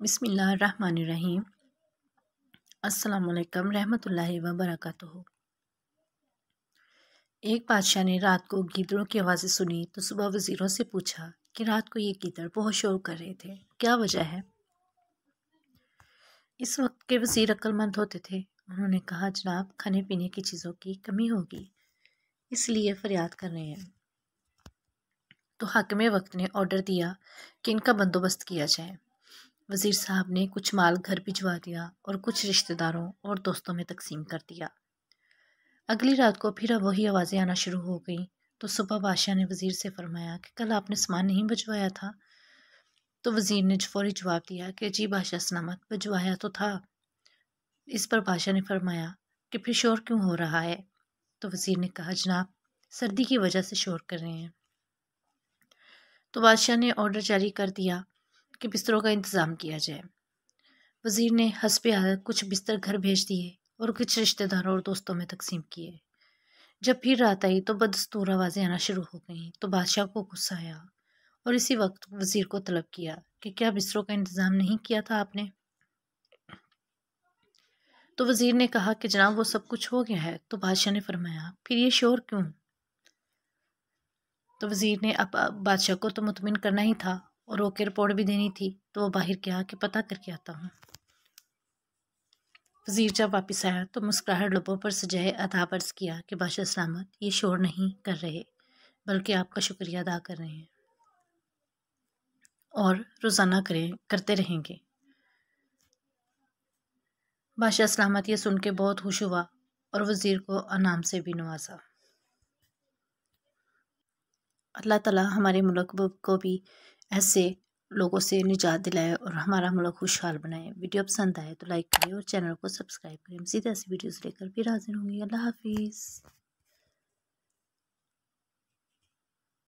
बिस्मिल्लाहिर्रहमानिर्रहीम। अस्सलामुअलैकुम रहमतुल्लाहि व बरकातुहू। एक बादशाह ने रात को गीदड़ों की आवाज़ें सुनी तो सुबह वज़ीरों से पूछा कि रात को ये गीदड़ बहुत शोर कर रहे थे, क्या वजह है। इस वक्त के वज़ीर अक्लमंद होते थे। उन्होंने कहा, जनाब, खाने पीने की चीज़ों की कमी होगी, इसलिए फरियाद कर रहे हैं। तो हाकिम वक्त ने ऑर्डर दिया कि इनका बंदोबस्त किया जाए। वज़ीर साहब ने कुछ माल घर भिजवा दिया और कुछ रिश्तेदारों और दोस्तों में तकसीम कर दिया। अगली रात को फिर वही आवाज़ें आना शुरू हो गईं। तो सुबह बादशाह ने वज़ीर से फरमाया कि कल आपने सामान नहीं भिजवाया था। तो वज़ीर ने फौरी जवाब दिया कि जी बादशाह सलामत, भिजवाया तो था। इस पर बादशाह ने फरमाया कि फिर शोर क्यों हो रहा है। तो वज़ीर ने कहा, जनाब, सर्दी की वजह से शोर कर रहे हैं। तो बादशाह ने ऑर्डर जारी कर दिया कि बिस्तरों का इंतज़ाम किया जाए। वज़ीर ने हस्बे आदत कुछ बिस्तर घर भेज दिए और कुछ रिश्तेदारों और दोस्तों में तकसीम किए। जब फिर रात आई तो बदस्तूर आवाज़ें आना शुरू हो गईं। तो बादशाह को गुस्सा आया और इसी वक्त वज़ीर को तलब किया कि क्या बिस्तरों का इंतज़ाम नहीं किया था आपने। तो वज़ीर ने कहा कि जनाब, वो सब कुछ हो गया है। तो बादशाह ने फरमाया, फिर ये शोर क्यों। तो वज़ीर ने अब बादशाह को तो मुतमिन करना ही था और रोके रिपोर्ट भी देनी थी। तो वो बाहर गया कि पता करके आता हूँ। वज़ीर जब वापस आया तो मुस्कुराहट लबों पर सजाए अदाब अर्ज़ किया कि बादशाह सलामत, ये शोर नहीं कर रहे, बल्कि आपका शुक्रिया अदा कर रहे हैं और रोज़ाना करते रहेंगे। बादशाह सलामत ये सुन के बहुत खुश हुआ और वज़ीर को अनाम से भी नवाजा। अल्लाह ताला हमारे मुल्क को भी ऐसे लोगों से निजात दिलाए और हमारा मुल्क खुशहाल बनाए। वीडियो पसंद आए तो लाइक करें और चैनल को सब्सक्राइब करें। मज़ीद ऐसी वीडियोज़ लेकर फिर हाजिर होंगी। अल्लाह हाफिज़।